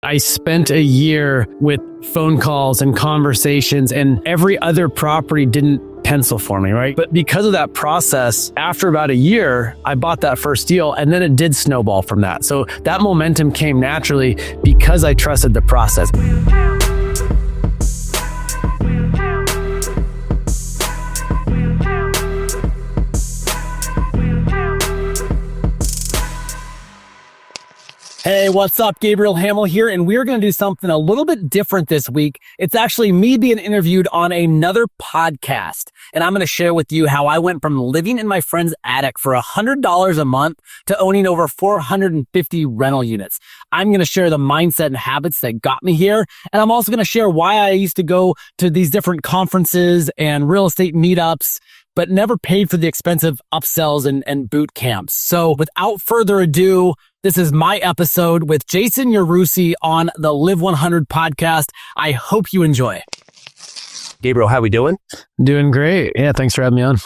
I spent a year with phone calls and conversations, and every other property didn't pencil for me, right? But because of that process, after about a year, I bought that first deal, and then it did snowball from that. So that momentum came naturally because I trusted the process. Hey, what's up? Gabriel Hamel here, and we're going to do something a little bit different this week. It's actually me being interviewed on another podcast, and I'm going to share with you how I went from living in my friend's attic for $100 a month to owning over 450 rental units. I'm going to share the mindset and habits that got me here, and I'm also going to share why I used to go to these different conferences and real estate meetups, but never paid for the expensive upsells and boot camps. So without further ado, this is my episode with Jason Yarusi on the Live 100 podcast. I hope you enjoy. Gabriel, how we doing? Doing great. Yeah, thanks for having me on.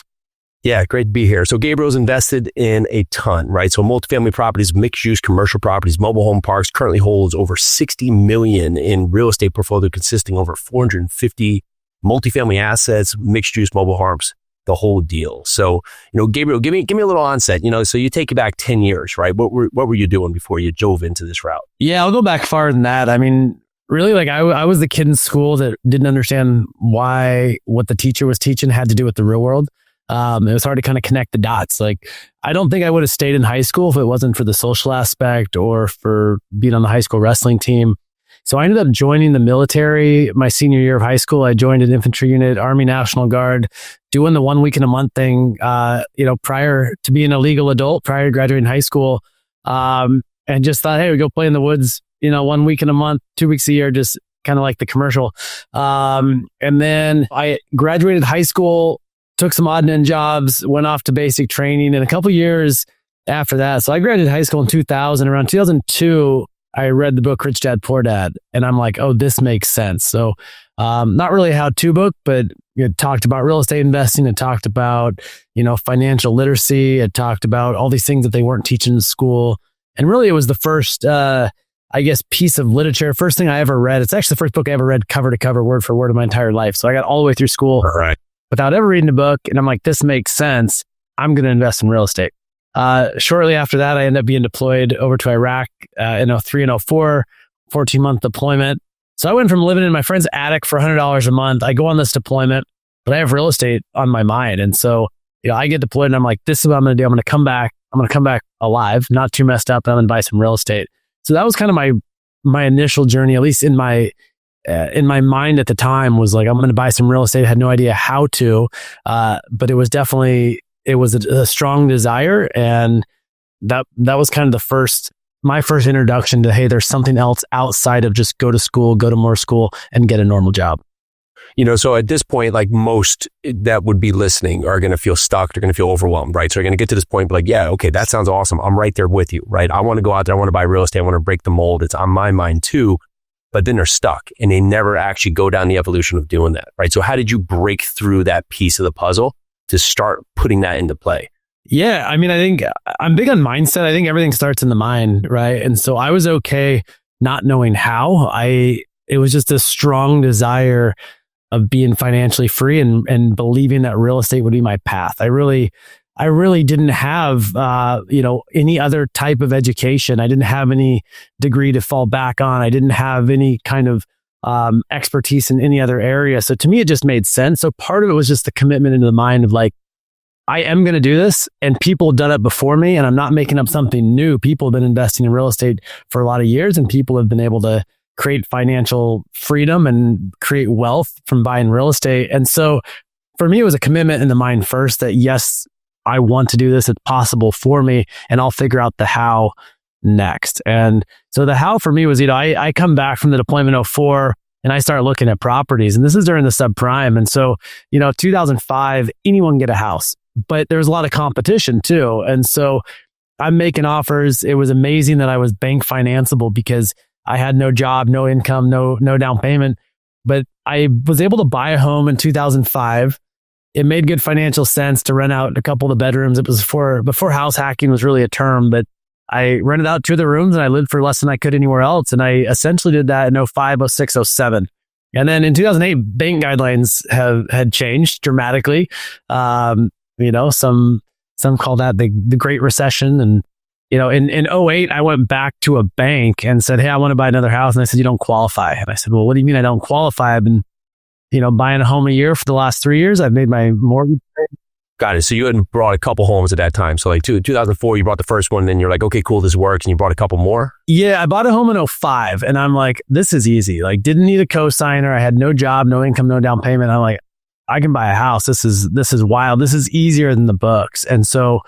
Yeah, great to be here. So Gabriel's invested in a ton, right? So multifamily properties, mixed use, commercial properties, mobile home parks, currently holds over 60 million in real estate portfolio consisting over 450 multifamily assets, mixed use, mobile homes, the whole deal. So, Gabriel, give me a little onset, so you take it back 10 years, right? What were you doing before you dove into this route? Yeah, I'll go back farther than that. I mean, really, I was the kid in school that didn't understand why what the teacher was teaching had to do with the real world. It was hard to kind of connect the dots. Like, I don't think I would have stayed in high school if it wasn't for the social aspect or for being on the high school wrestling team. So I ended up joining the military my senior year of high school. I joined an infantry unit, Army National Guard, doing the 1 week in a month thing, prior to being a legal adult, prior to graduating high school. And just thought, hey, we go play in the woods, 1 week in a month, 2 weeks a year, just kind of like the commercial. And then I graduated high school, took some odd end jobs, went off to basic training, and a couple years after that. So I graduated high school in 2000. Around 2002, I read the book Rich Dad, Poor Dad, and I'm like, oh, this makes sense. So not really a how-to book, but it talked about real estate investing. It talked about, financial literacy. It talked about all these things that they weren't teaching in school. And really, it was the first, piece of literature, first thing I ever read. It's actually the first book I ever read cover to cover, word for word in my entire life. So I got all the way through school without ever reading a book. And I'm like, this makes sense. I'm going to invest in real estate. Shortly after that, I ended up being deployed over to Iraq in 2003 and 2004, 14-month deployment. So I went from living in my friend's attic for $100 a month. I go on this deployment, but I have real estate on my mind. And so, I get deployed and I'm like, this is what I'm going to do. I'm going to come back. I'm going to come back alive, not too messed up, and I'm going to buy some real estate. So that was kind of my initial journey, at least in my mind at the time, was like, I'm going to buy some real estate. I had no idea how to, but it was definitely... It was a strong desire, and that was kind of my first introduction to, hey, there's something else outside of just go to school, go to more school, and get a normal job. So at this point, like most that would be listening are going to feel stuck. They're going to feel overwhelmed, right? So they're going to get to this point, like, yeah, okay, that sounds awesome. I'm right there with you, right? I want to go out there. I want to buy real estate. I want to break the mold. It's on my mind too. But then they're stuck and they never actually go down the evolution of doing that, right? So how did you break through that piece of the puzzle to start putting that into play? Yeah, I mean, I think I'm big on mindset. I think everything starts in the mind, right? And so I was okay not knowing how. It was just a strong desire of being financially free and believing that real estate would be my path. I really didn't have any other type of education. I didn't have any degree to fall back on. I didn't have any kind of expertise in any other area. So to me, it just made sense. So part of it was just the commitment into the mind of like, I am going to do this, and people have done it before me, and I'm not making up something new. People have been investing in real estate for a lot of years, and people have been able to create financial freedom and create wealth from buying real estate. And so for me, it was a commitment in the mind first that yes, I want to do this. It's possible for me, and I'll figure out the how next. And so the how for me was, I come back from the deployment 2004 and I start looking at properties, and this is during the subprime. And so, 2005, anyone can get a house, but there was a lot of competition too. And so I'm making offers. It was amazing that I was bank financeable because I had no job, no income, no down payment, but I was able to buy a home in 2005. It made good financial sense to rent out a couple of the bedrooms. It was before house hacking was really a term, but I rented out 2 of the rooms and I lived for less than I could anywhere else. And I essentially did that in 05, 06, 07. And then in 2008, bank guidelines had changed dramatically. Some call that the Great Recession. And, in 08, I went back to a bank and said, hey, I want to buy another house. And they said, you don't qualify. And I said, well, what do you mean I don't qualify? I've been, buying a home a year for the last 3 years. I've made my mortgage. Got it. So you had brought a couple homes at that time. So like 2004, you brought the first one, and then you're like, okay, cool, this works. And you brought a couple more? Yeah, I bought a home in 05 and I'm like, this is easy. Like didn't need a cosigner. I had no job, no income, no down payment. I'm like, I can buy a house. This is wild. This is easier than the books. And so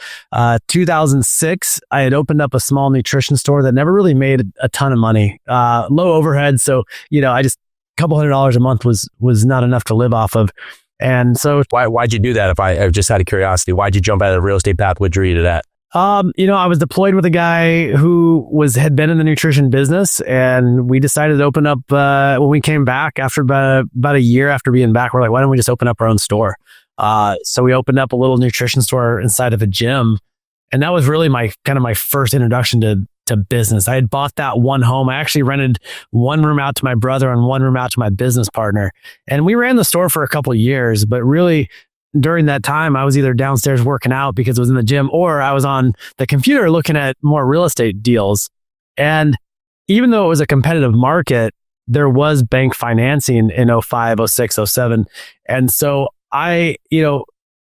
2006, I had opened up a small nutrition store that never really made a ton of money, low overhead. So, I just a couple $100 a month was not enough to live off of. And so why'd you do that? If I just out of curiosity, why'd you jump out of the real estate path? What drew you to that? I was deployed with a guy who had been in the nutrition business, and we decided to open up, when we came back after about a year after being back, we're like, why don't we just open up our own store? So we opened up a little nutrition store inside of a gym. And that was really my first introduction to business. I had bought that one home. I actually rented one room out to my brother and one room out to my business partner. And we ran the store for a couple of years, but really during that time, I was either downstairs working out because it was in the gym, or I was on the computer looking at more real estate deals. And even though it was a competitive market, there was bank financing in 05, 06, 07. And so I,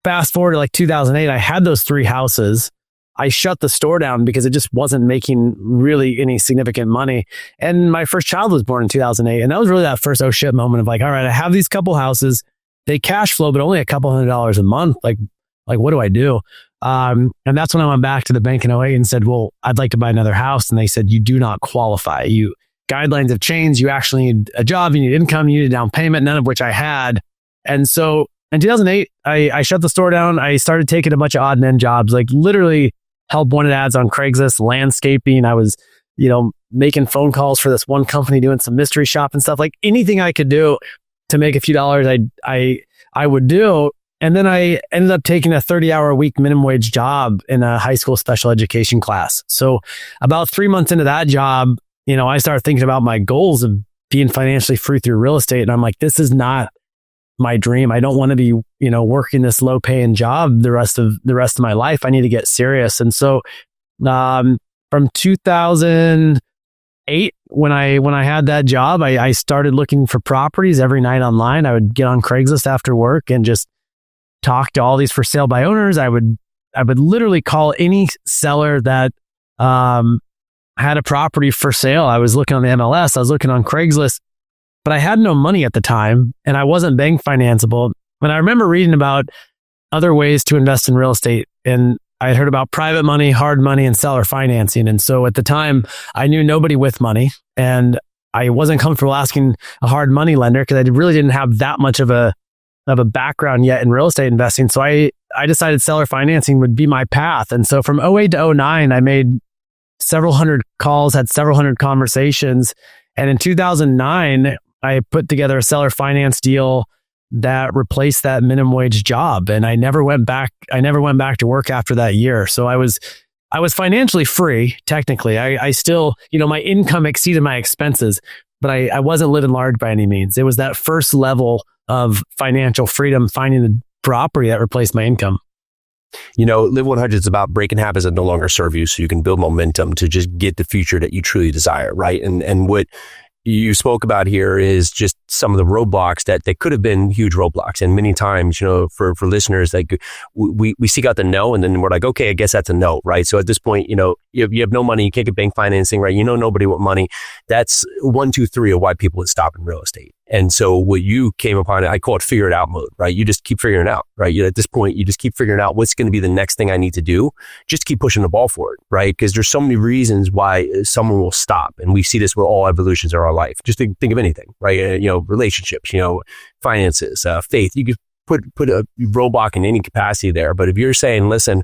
fast forward to like 2008, I had those 3 houses. I shut the store down because it just wasn't making really any significant money. And my first child was born in 2008. And that was really that first oh shit moment of like, all right, I have these couple houses. They cash flow, but only a couple $100 a month. Like what do I do? And that's when I went back to the bank in 08 and said, well, I'd like to buy another house. And they said, you do not qualify. Guidelines have changed. You actually need a job. You need income. You need a down payment, none of which I had. And so in 2008, I shut the store down. I started taking a bunch of odd and end jobs, like literally help wanted ads on Craigslist, landscaping. I was, making phone calls for this one company, doing some mystery shop and stuff, like anything I could do to make a few dollars, I would do. And then I ended up taking a 30-hour a week minimum wage job in a high school special education class. So about 3 months into that job, I started thinking about my goals of being financially free through real estate. And I'm like, this is not my dream. I don't want to be, working this low paying job the rest of my life. I need to get serious. And so, from 2008, when I had that job, I started looking for properties every night online. I would get on Craigslist after work and just talk to all these for sale by owners. I would literally call any seller that, had a property for sale. I was looking on the MLS. I was looking on Craigslist, but I had no money at the time and I wasn't bank financeable. And I remember reading about other ways to invest in real estate. And I had heard about private money, hard money, and seller financing. And so at the time, I knew nobody with money and I wasn't comfortable asking a hard money lender because I really didn't have that much of a background yet in real estate investing. So I decided seller financing would be my path. And so from 08 to 09, I made several hundred calls, had several hundred conversations. And in 2009, I put together a seller finance deal that replaced that minimum wage job. And I never went back to work after that year. So I was financially free. Technically, I still, my income exceeded my expenses, but I wasn't living large by any means. It was that first level of financial freedom, finding the property that replaced my income. Live 100 is about breaking habits that no longer serve you so you can build momentum to just get the future that you truly desire, right? And what you spoke about here is just some of the roadblocks that could have been huge roadblocks. And many times, for listeners, like we seek out the no, and then we're like, okay, I guess that's a no, right? So at this point, you have no money, you can't get bank financing, right? Nobody with money. That's 1, 2, 3 of why people would stop in real estate. And so what you came upon, I call it figure it out mode, right? You just keep figuring it out, right? At this point, you just keep figuring out what's going to be the next thing I need to do. Just keep pushing the ball forward, right? Because there's so many reasons why someone will stop. And we see this with all evolutions of our life. Just think of anything, right? Relationships, finances, faith. You could put a roadblock in any capacity there. But if you're saying, listen,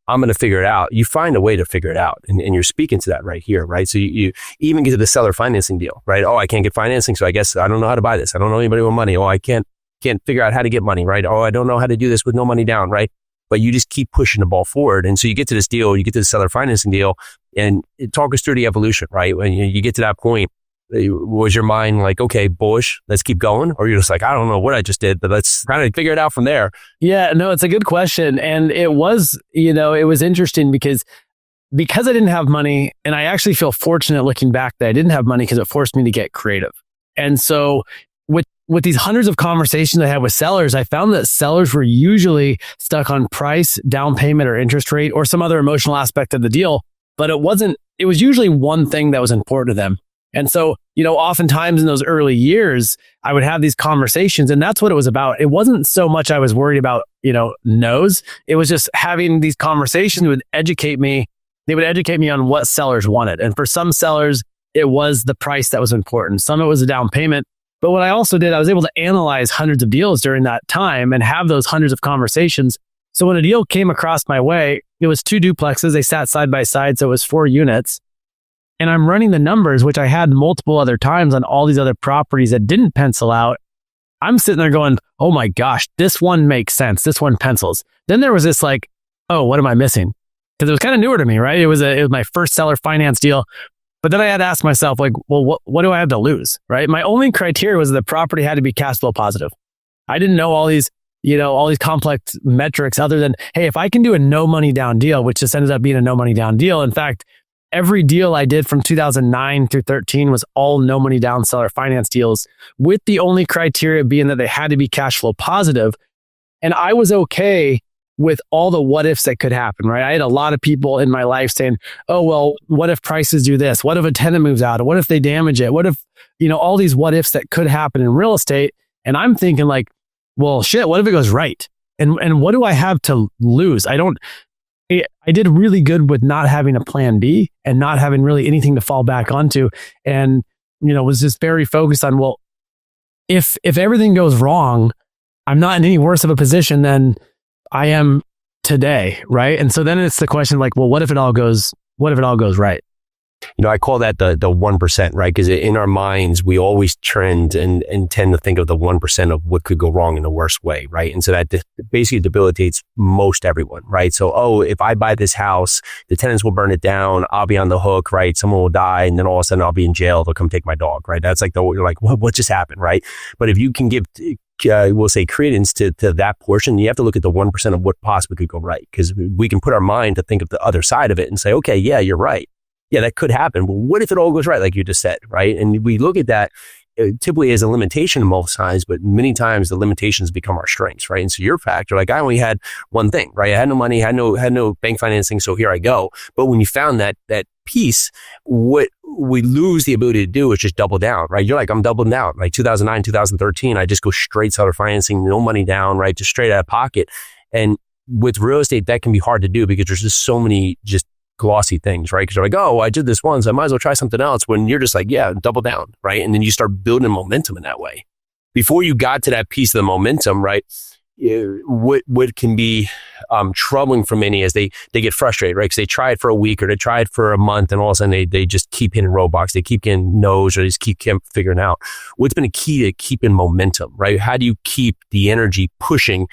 I'm going to figure it out, you find a way to figure it out. And you're speaking to that right here, right? So you even get to the seller financing deal, right? Oh, I can't get financing, so I guess I don't know how to buy this. I don't know anybody with money. Oh, I can't figure out how to get money, right? Oh, I don't know how to do this with no money down, right? but you just keep pushing the ball forward. And so you get to this deal, you get to the seller financing deal, and talk us through the evolution, right? When you get to that point, was your mind like, okay, bullish, let's keep going? Or you're just like, I don't know what I just did, but let's kind of figure it out from there. Yeah, no, it's a good question. And it was, it was interesting because I didn't have money, and I actually feel fortunate looking back that I didn't have money because it forced me to get creative. And so with these hundreds of conversations I had with sellers, I found that sellers were usually stuck on price, down payment, or interest rate, or some other emotional aspect of the deal. But it was usually one thing that was important to them. And so, oftentimes in those early years, I would have these conversations, and that's what it was about. It wasn't so much I was worried about, no's. It was just having these conversations would educate me. They would educate me on what sellers wanted. And for some sellers, it was the price that was important. Some it was a down payment. But what I also did, I was able to analyze hundreds of deals during that time and have those hundreds of conversations. So when a deal came across my way, it was 2 duplexes. They sat side by side. So it was 4 units. And I'm running the numbers, which I had multiple other times on all these other properties that didn't pencil out. I'm sitting there going, oh my gosh, this one makes sense. This one pencils. Then there was this like, oh, what am I missing? Because it was kind of newer to me, right? It was my first seller finance deal. But then I had to ask myself, like, well, what do I have to lose, right? My only criteria was the property had to be cash flow positive. I didn't know all these complex metrics other than, hey, if I can do a no money down deal, which just ended up being a no money down deal. In fact, every deal I did from 2009 through 13 was all no money down seller finance deals, with the only criteria being that they had to be cash flow positive. And I was okay with all the what ifs that could happen, right? I had a lot of people in my life saying, oh, well, what if prices do this? What if a tenant moves out? What if they damage it? What if, all these what ifs that could happen in real estate? And I'm thinking like, well, shit, what if it goes right? And what do I have to lose? I did really good with not having a plan B and not having really anything to fall back onto. And, was just very focused on, well, if everything goes wrong, I'm not in any worse of a position than I am today, right? And so then it's the question like, well, what if it all goes right? I call that the 1%, right? Because in our minds, we always trend and tend to think of the 1% of what could go wrong in the worst way, right? And so that basically debilitates most everyone, right? So, oh, if I buy this house, the tenants will burn it down. I'll be on the hook, right? Someone will die, and then all of a sudden I'll be in jail. They'll come take my dog, right? That's like you're like, what just happened, right? But if you can give we'll say credence to that portion, you have to look at the 1% of what possibly could go right, because we can put our mind to think of the other side of it and say, okay, yeah, you're right. Yeah, that could happen. But what if it all goes right, like you just said, right? And we look at that typically as a limitation most times, but many times the limitations become our strengths, right? And so your factor, like I only had one thing, right? I had no money, had no bank financing, so here I go. But when you found that piece, what we lose the ability to do is just double down, right? You're like, I'm doubling down. Like 2009, 2013, I just go straight seller financing, no money down, right? Just straight out of pocket. And with real estate, that can be hard to do because there's just so many just glossy things, right? Because you're like, oh, I did this once, I might as well try something else, when you're just like, yeah, double down, right? And then you start building momentum in that way. Before you got to that piece of the momentum, right? What can be troubling for many is they get frustrated, right? Because they try it for a week or they try it for a month, and all of a sudden they just keep hitting roadblocks. They keep getting no's, or they just keep figuring out. What's been a key to keeping momentum, right? How do you keep the energy pushing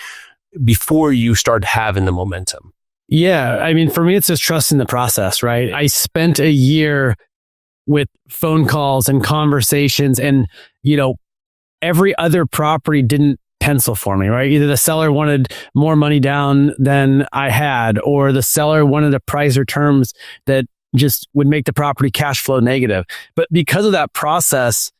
before you start having the momentum? Yeah. I mean, for me, it's just trusting the process, right? I spent a year with phone calls and conversations, and, every other property didn't pencil for me, right? Either the seller wanted more money down than I had, or the seller wanted a price or terms that just would make the property cash flow negative. But because of that process,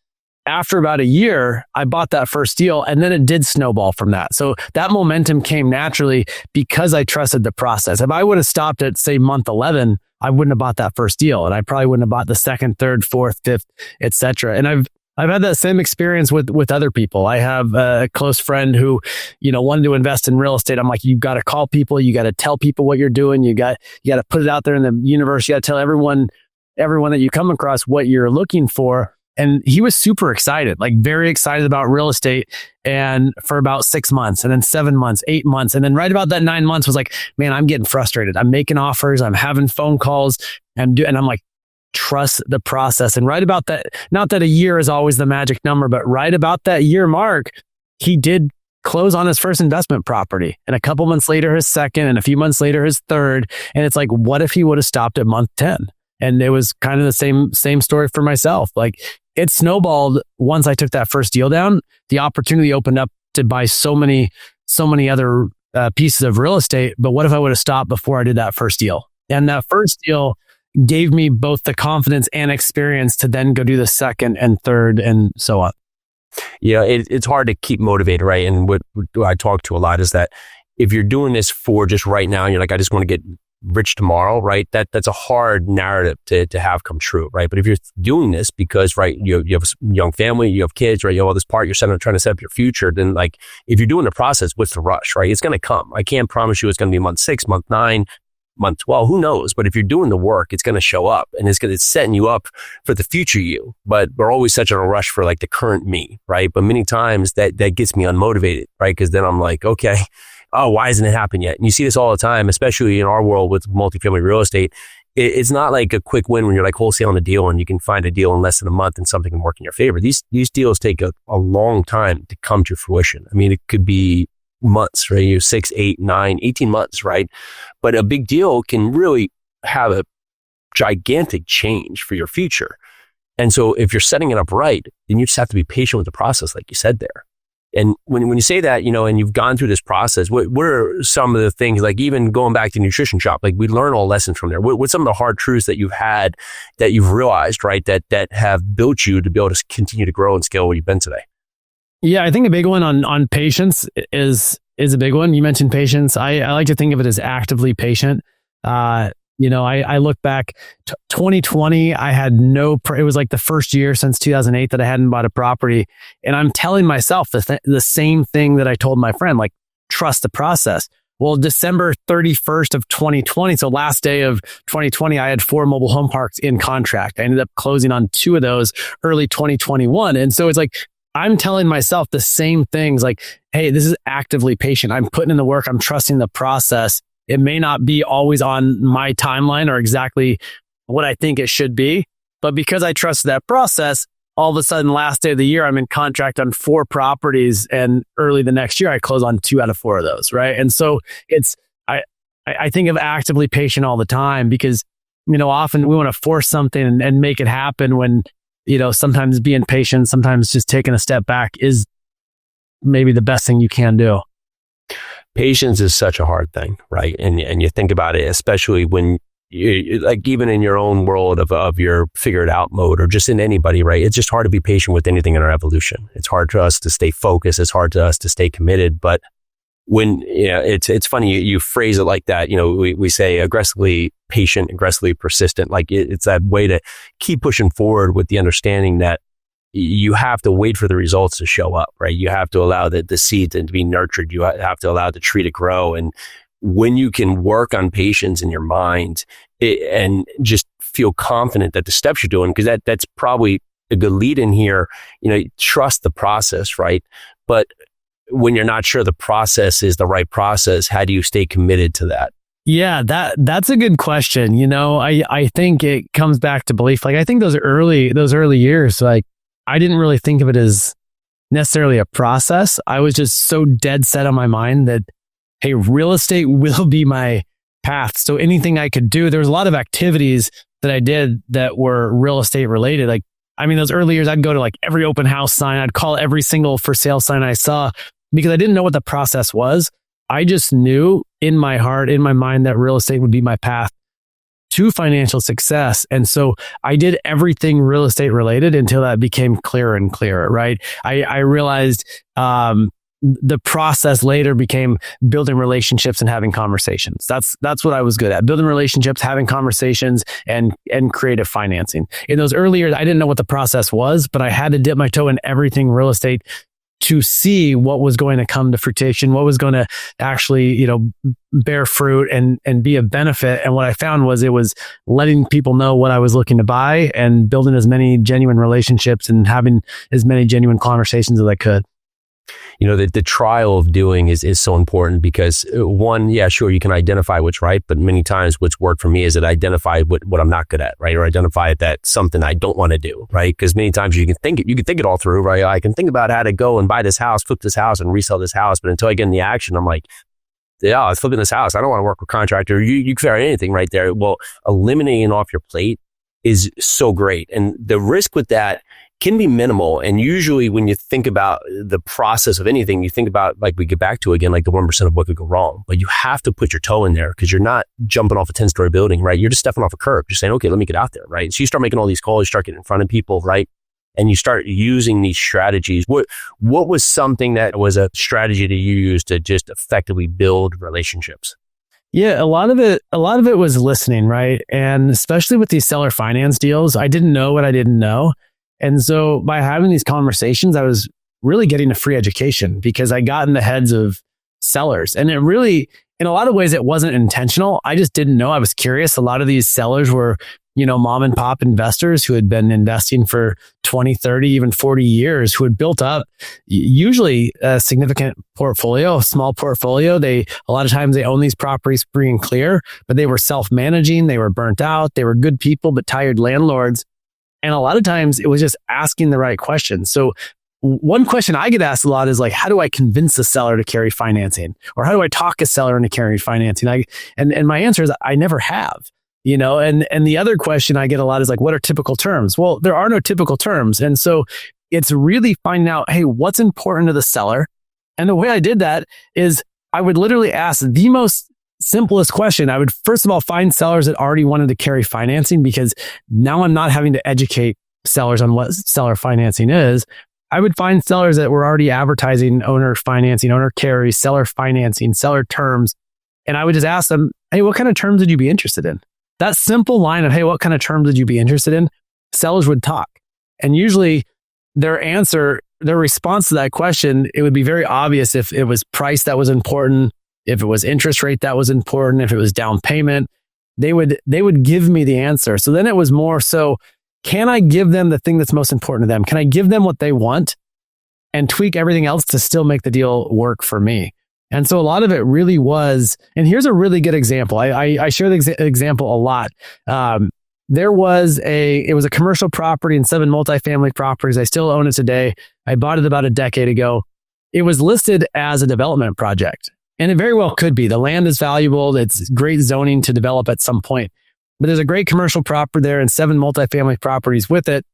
after about a year, I bought that first deal, and then it did snowball from that. So that momentum came naturally because I trusted the process. If I would have stopped at, say, month 11, I wouldn't have bought that first deal, and I probably wouldn't have bought the second, third, fourth, fifth, etc. And I've had that same experience with other people. I have a close friend who, wanted to invest in real estate. I'm like, you got to call people, you got to tell people what you're doing, you got to put it out there in the universe, you got to tell everyone that you come across what you're looking for. And he was super excited, like very excited about real estate, and for about 6 months, and then 7 months, 8 months. And then right about that 9 months was like, man, I'm getting frustrated. I'm making offers. I'm having phone calls. And I'm like, trust the process. And right about that, not that a year is always the magic number, but right about that year mark, he did close on his first investment property, and a couple months later, his second, and a few months later, his third. And it's like, what if he would have stopped at month 10? And it was kind of the same story for myself. Like, it snowballed once I took that first deal down. The opportunity opened up to buy so many other pieces of real estate. But what if I would have stopped before I did that first deal? And that first deal gave me both the confidence and experience to then go do the second and third and so on. Yeah, it's hard to keep motivated, right? And what I talk to a lot is that if you're doing this for just right now, and you're like, I just want to get rich tomorrow, right? That's a hard narrative to have come true, right? But if you're doing this because, right, you have a young family, you have kids, right? You have all this part, you're trying to set up your future, then like, if you're doing the process, what's the rush, right? It's going to come. I can't promise you it's going to be month 6, month 9, month 12, who knows? But if you're doing the work, it's going to show up, and it's setting you up for the future you. But we're always such in a rush for like the current me, right? But many times that gets me unmotivated, right? Because then I'm like, okay, oh, why hasn't it happened yet? And you see this all the time, especially in our world with multifamily real estate. It's not like a quick win when you're like wholesaling a deal and you can find a deal in less than a month and something can work in your favor. These deals take a long time to come to fruition. I mean, it could be months, right? You're 6, 8, 9, 18 months, right? But a big deal can really have a gigantic change for your future. And so if you're setting it up right, then you just have to be patient with the process, like you said there. And when you say that, and you've gone through this process, what are some of the things, like even going back to Nutrition Shop, like we learn all lessons from there. What's some of the hard truths that you've had, that you've realized, right, that have built you to be able to continue to grow and scale where you've been today? Yeah, I think a big one on patience is a big one. You mentioned patience. I like to think of it as actively patient. I look back, 2020, I had it was like the first year since 2008 that I hadn't bought a property. And I'm telling myself the same thing that I told my friend, like, trust the process. Well, December 31st of 2020, so last day of 2020, I had 4 mobile home parks in contract. I ended up closing on 2 of those early 2021. And so it's like, I'm telling myself the same things, like, hey, this is actively patient. I'm putting in the work. I'm trusting the process. It may not be always on my timeline or exactly what I think it should be, but because I trust that process, all of a sudden, last day of the year, I'm in contract on 4 properties, and early the next year, I close on 2 out of 4 of those, right? And so I think of actively patient all the time, because often we want to force something and make it happen when sometimes being patient, sometimes just taking a step back is maybe the best thing you can do. Patience is such a hard thing, right? And you think about it, especially when you, like, even in your own world of your figure it out mode, or just in anybody, right? It's just hard to be patient with anything in our evolution. It's hard for us to stay focused. It's hard for us to stay committed. But when, it's funny, you phrase it like that. We say aggressively patient, aggressively persistent. Like it's that way to keep pushing forward with the understanding that you have to wait for the results to show up, right? You have to allow the seed to be nurtured. You have to allow the tree to grow. And when you can work on patience in your mind and just feel confident that the steps you're doing, because that's probably a good lead in here, trust the process, right? But when you're not sure the process is the right process, how do you stay committed to that? Yeah, that's a good question. I think it comes back to belief. Like, I think those early years, like, I didn't really think of it as necessarily a process. I was just so dead set on my mind that, hey, real estate will be my path. So anything I could do, there was a lot of activities that I did that were real estate related. Like, those early years, I'd go to like every open house sign. I'd call every single for sale sign I saw, because I didn't know what the process was. I just knew in my heart, in my mind, that real estate would be my path to financial success. And so I did everything real estate related until that became clearer and clearer, right? I realized the process later became building relationships and having conversations. That's what I was good at: building relationships, having conversations, and creative financing. In those early years, I didn't know what the process was, but I had to dip my toe in everything real estate to see what was going to come to fruition, what was going to actually, bear fruit and be a benefit. And what I found was it was letting people know what I was looking to buy and building as many genuine relationships and having as many genuine conversations as I could. The trial of doing is so important because one, yeah, sure, you can identify what's right, but many times what's worked for me is that I identify what I'm not good at, right? Or identify that's something I don't want to do, right? Because many times you can think it all through, right? I can think about how to go and buy this house, flip this house and resell this house. But until I get in the action, I'm like, yeah, I was flipping this house. I don't want to work with a contractor. You can figure out anything right there. Well, eliminating off your plate is so great. And the risk with that can be minimal. And usually when you think about the process of anything, you think about, like we get back to again, like the 1% of what could go wrong. But you have to put your toe in there because you're not jumping off a 10-story building, right? You're just stepping off a curb. You're saying, okay, let me get out there, right? So you start making all these calls, you start getting in front of people, right? And you start using these strategies. What was something that was a strategy that you used to just effectively build relationships? Yeah, a lot of it was listening, right? And especially with these seller finance deals, I didn't know what I didn't know. And so by having these conversations, I was really getting a free education because I got in the heads of sellers. And it really, in a lot of ways, it wasn't intentional. I just didn't know. I was curious. A lot of these sellers were, mom and pop investors who had been investing for 20, 30, even 40 years, who had built up usually a significant portfolio, a small portfolio. A lot of times they own these properties free and clear, but they were self-managing. They were burnt out. They were good people, but tired landlords. And a lot of times it was just asking the right questions. So one question I get asked a lot is like, how do I convince a seller to carry financing? Or how do I talk a seller into carrying financing? And my answer is I never have. And the other question I get a lot is like, what are typical terms? Well, there are no typical terms. And so it's really finding out, hey, what's important to the seller? And the way I did that is I would literally ask the most simplest question. I would first of all find sellers that already wanted to carry financing because now I'm not having to educate sellers on what seller financing is. I would find sellers that were already advertising owner financing, owner carry, seller financing, seller terms. And I would just ask them, hey, what kind of terms would you be interested in? That simple line of, hey, what kind of terms would you be interested in? Sellers would talk. And usually their response to that question, it would be very obvious if it was price that was important, if it was interest rate that was important, if it was down payment, they would give me the answer. So then it was more so, can I give them the thing that's most important to them? Can I give them what they want and tweak everything else to still make the deal work for me? And so a lot of it really was, and here's a really good example. I share the example a lot. It was a commercial property and 7 multifamily properties. I still own it today. I bought it about a decade ago. It was listed as a development project, and it very well could be. The land is valuable. It's great zoning to develop at some point, but there's a great commercial property there and 7 multifamily properties with it,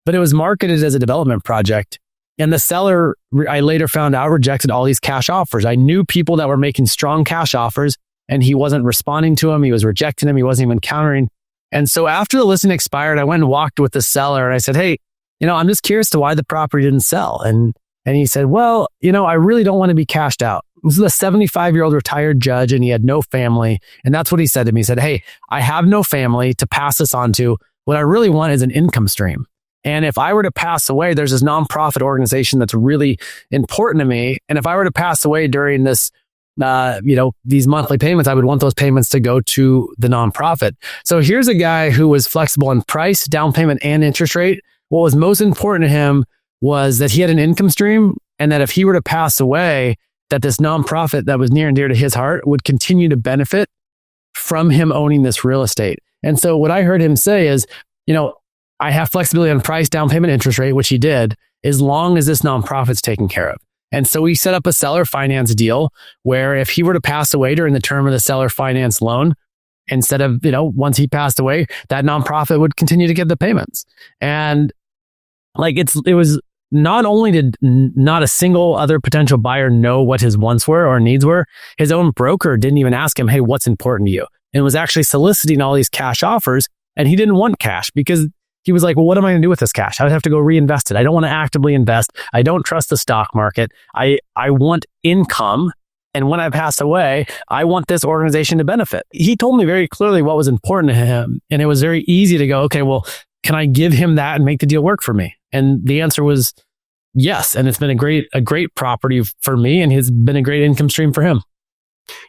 but it was marketed as a development project. And the seller, I later found out, rejected all these cash offers. I knew people that were making strong cash offers and he wasn't responding to them. He was rejecting them. He wasn't even countering. And so after the listing expired, I went and walked with the seller and I said, hey, I'm just curious to why the property didn't sell. And he said, well, I really don't want to be cashed out. This is a 75-year-old retired judge and he had no family. And that's what he said to me. He said, hey, I have no family to pass this on to. What I really want is an income stream. And if I were to pass away, there's this nonprofit organization that's really important to me. And if I were to pass away during this, these monthly payments, I would want those payments to go to the nonprofit. So here's a guy who was flexible in price, down payment, and interest rate. What was most important to him was that he had an income stream and that if he were to pass away, that this nonprofit that was near and dear to his heart would continue to benefit from him owning this real estate. And so what I heard him say is, I have flexibility on price, down payment, interest rate, which he did, as long as this nonprofit's taken care of. And so we set up a seller finance deal where if he were to pass away during the term of the seller finance loan, instead of, once he passed away, that nonprofit would continue to get the payments. And it was not only did not a single other potential buyer know what his wants were or needs were, his own broker didn't even ask him, hey, what's important to you? And was actually soliciting all these cash offers. And he didn't want cash because he was like, well, what am I going to do with this cash? I would have to go reinvest it. I don't want to actively invest. I don't trust the stock market. I want income. And when I pass away, I want this organization to benefit. He told me very clearly what was important to him. And it was very easy to go, okay, well, can I give him that and make the deal work for me? And the answer was yes. And it's been a great property for me and has been a great income stream for him.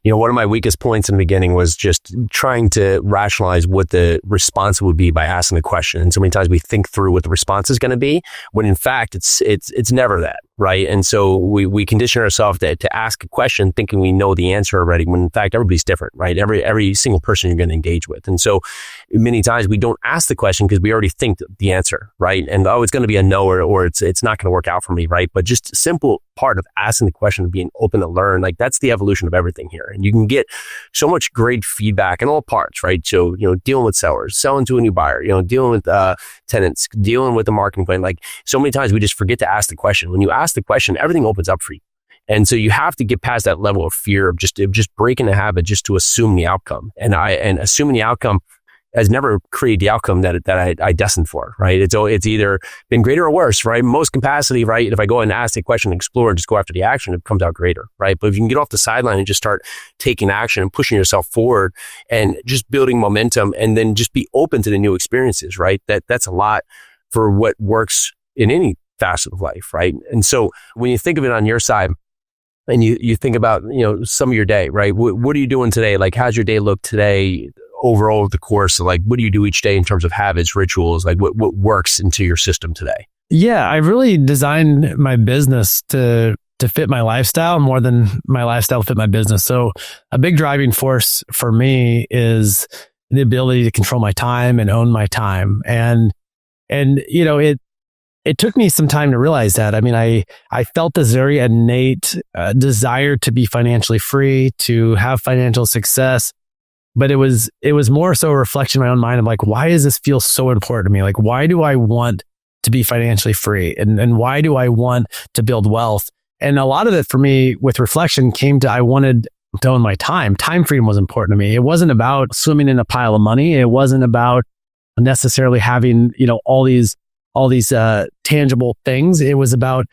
One of my weakest points in the beginning was just trying to rationalize what the response would be by asking the question. And so many times we think through what the response is going to be, when in fact it's never that, right? And so we condition ourselves to ask a question thinking we know the answer already, when in fact, everybody's different, right? Every single person you're going to engage with. And so many times we don't ask the question because we already think the answer, right? And it's going to be a no, or it's not going to work out for me, right? But just a simple part of asking the question, of being open to learn, like that's the evolution of everything here. And you can get so much great feedback in all parts, right? So, dealing with sellers, selling to a new buyer, dealing with tenants, dealing with the marketing plan. Like so many times we just forget to ask the question. When you ask the question, everything opens up for you. And so you have to get past that level of fear of just breaking the habit just to assume the outcome. And assuming the outcome has never created the outcome that I destined for, right? It's either been greater or worse, right? Most capacity, right? If I go and ask the question, explore, and just go after the action, it comes out greater, right? But if you can get off the sideline and just start taking action and pushing yourself forward and just building momentum, and then just be open to the new experiences, right? That's a lot for what works in any facet of life, right? And so when you think of it on your side, and you think about, some of your day, right? What are you doing today? Like, how's your day look today? Overall, the course, like, what do you do each day in terms of habits, rituals? Like, what works into your system today? Yeah, I really designed my business to fit my lifestyle more than my lifestyle fit my business. So a big driving force for me is the ability to control my time and own my time. And it took me some time to realize that. I mean, I felt this very innate desire to be financially free, to have financial success. But it was more so a reflection in my own mind of like, why does this feel so important to me? Like, why do I want to be financially free? And why do I want to build wealth? And a lot of it for me with reflection came to, I wanted to own my time. Time freedom was important to me. It wasn't about swimming in a pile of money. It wasn't about necessarily having, all these tangible things. It was about,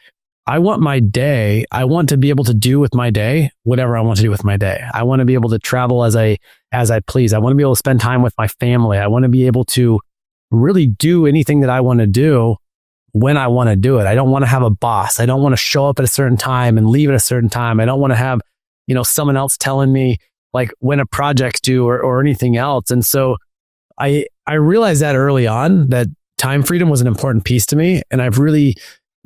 I want my day. I want to be able to do with my day whatever I want to do with my day. I want to be able to travel as I please. I want to be able to spend time with my family. I want to be able to really do anything that I want to do when I want to do it. I don't want to have a boss. I don't want to show up at a certain time and leave at a certain time. I don't want to have, someone else telling me like when a project's due or anything else. And so I realized that early on that time freedom was an important piece to me. And I've really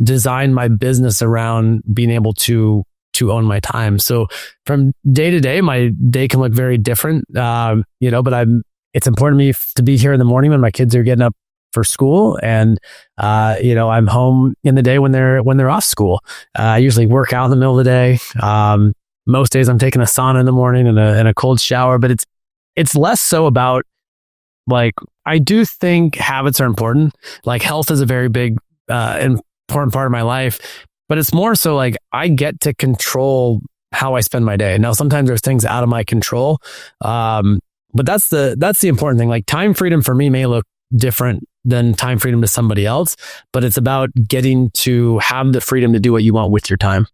designed my business around being able to own my time. So from day to day, my day can look very different, but it's important to me to be here in the morning when my kids are getting up for school. And, I'm home in the day when they're off school. I usually work out in the middle of the day. Most days I'm taking a sauna in the morning and a cold shower, but it's less so about like, I do think habits are important. Like health is a very big, important part of my life, but it's more so like I get to control how I spend my day. Now, sometimes there's things out of my control. But that's the important thing. Like time freedom for me may look different than time freedom to somebody else, but it's about getting to have the freedom to do what you want with your time.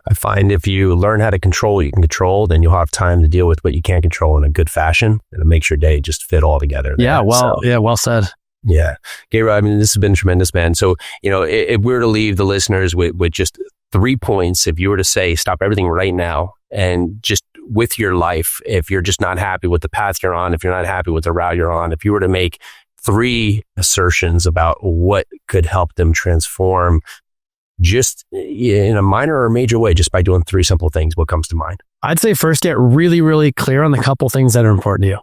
I find if you learn how to control what you can control, then you'll have time to deal with what you can't control in a good fashion, and it makes your day just fit all together. Yeah. Well said. Yeah. Gabriel, I mean, this has been tremendous, man. So, if we were to leave the listeners with just 3 points, if you were to say, stop everything right now and just with your life, if you're just not happy with the path you're on, if you're not happy with the route you're on, if you were to make 3 assertions about what could help them transform just in a minor or major way, just by doing 3 simple things, what comes to mind? I'd say first, get really, really clear on the couple things that are important to you.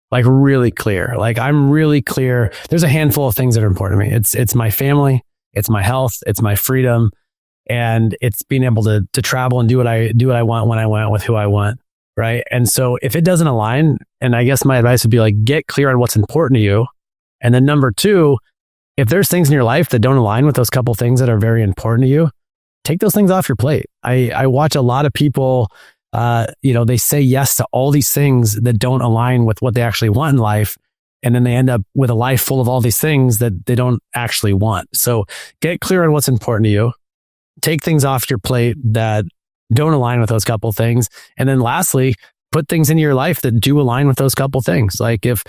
Like really clear. Like I'm really clear. There's a handful of things that are important to me. It's my family, it's my health, it's my freedom, and it's being able to travel and do what I want when I want with who I want. Right. And so if it doesn't align, and I guess my advice would be like, get clear on what's important to you. And then number 2, if there's things in your life that don't align with those couple things that are very important to you, take those things off your plate. I watch a lot of people, they say yes to all these things that don't align with what they actually want in life. And then they end up with a life full of all these things that they don't actually want. So get clear on what's important to you. Take things off your plate that don't align with those couple things. And then lastly, put things into your life that do align with those couple things. Like if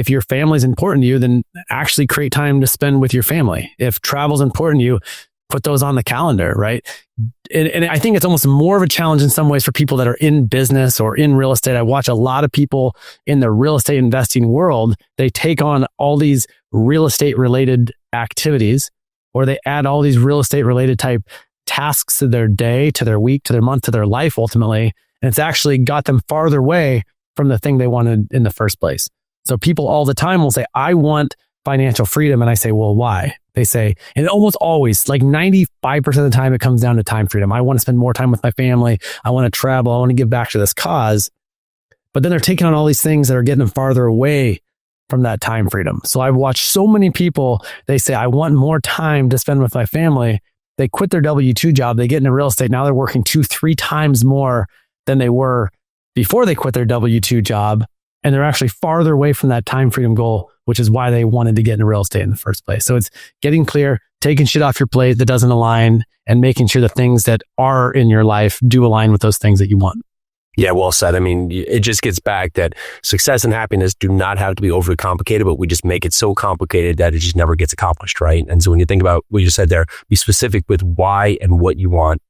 your family is important to you, then actually create time to spend with your family. If travel is important to you, put those on the calendar, right? And I think it's almost more of a challenge in some ways for people that are in business or in real estate. I watch a lot of people in the real estate investing world. They take on all these real estate related activities, or they add all these real estate related type tasks of their day, to their week, to their month, to their life ultimately. And it's actually got them farther away from the thing they wanted in the first place. So people all the time will say, I want financial freedom. And I say, well, why? They say, and almost always, like 95% of the time, it comes down to time freedom. I want to spend more time with my family. I want to travel. I want to give back to this cause. But then they're taking on all these things that are getting them farther away from that time freedom. So I've watched so many people, they say, I want more time to spend with my family. They quit their W-2 job. They get into real estate. Now they're working 2-3 times more than they were before they quit their W-2 job. And they're actually farther away from that time freedom goal, which is why they wanted to get into real estate in the first place. So it's getting clear, taking shit off your plate that doesn't align, and making sure the things that are in your life do align with those things that you want. Yeah, well said. I mean, it just gets back that success and happiness do not have to be overly complicated, but we just make it so complicated that it just never gets accomplished, right? And so when you think about what you said there, be specific with why and what you want.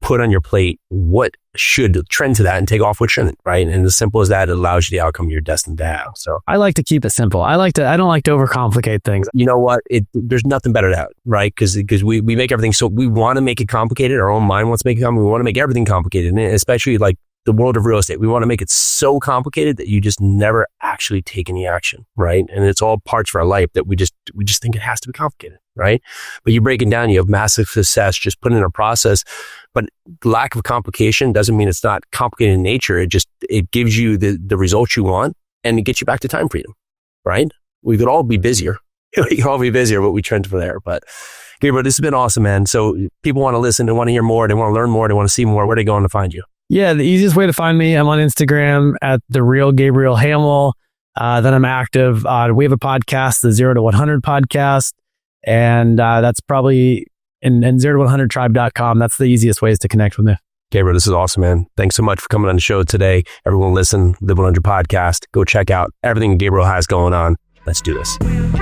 Put on your plate what should trend to that and take off what shouldn't, right? And as simple as that, it allows you the outcome you're destined to have. So I like to keep it simple. I don't like to overcomplicate things. You know what? There's nothing better than that, right? Because we make everything so we want to make it complicated. Our own mind wants to make it complicated. We want to make everything complicated, and especially like the world of real estate. We want to make it so complicated that you just never actually take any action, right? And it's all parts of our life that we just think it has to be complicated, right? But you break it down, you have massive success just putting in a process. But lack of complication doesn't mean it's not complicated in nature. It gives you the results you want, and it gets you back to time freedom, right? We could all be busier. We could all be busier, but we trend for there. But Gabriel, this has been awesome, man. So people want to listen, they want to hear more, they want to learn more, they want to see more. Where are they going to find you? Yeah, the easiest way to find me, I'm on Instagram at The Real Gabriel Hamel. Then I'm active. We have a podcast, the 0 to 100 podcast. And that's probably in 0to100tribe.com. That's the easiest ways to connect with me. Gabriel, this is awesome, man. Thanks so much for coming on the show today. Everyone listen, Live 100 podcast. Go check out everything Gabriel has going on. Let's do this.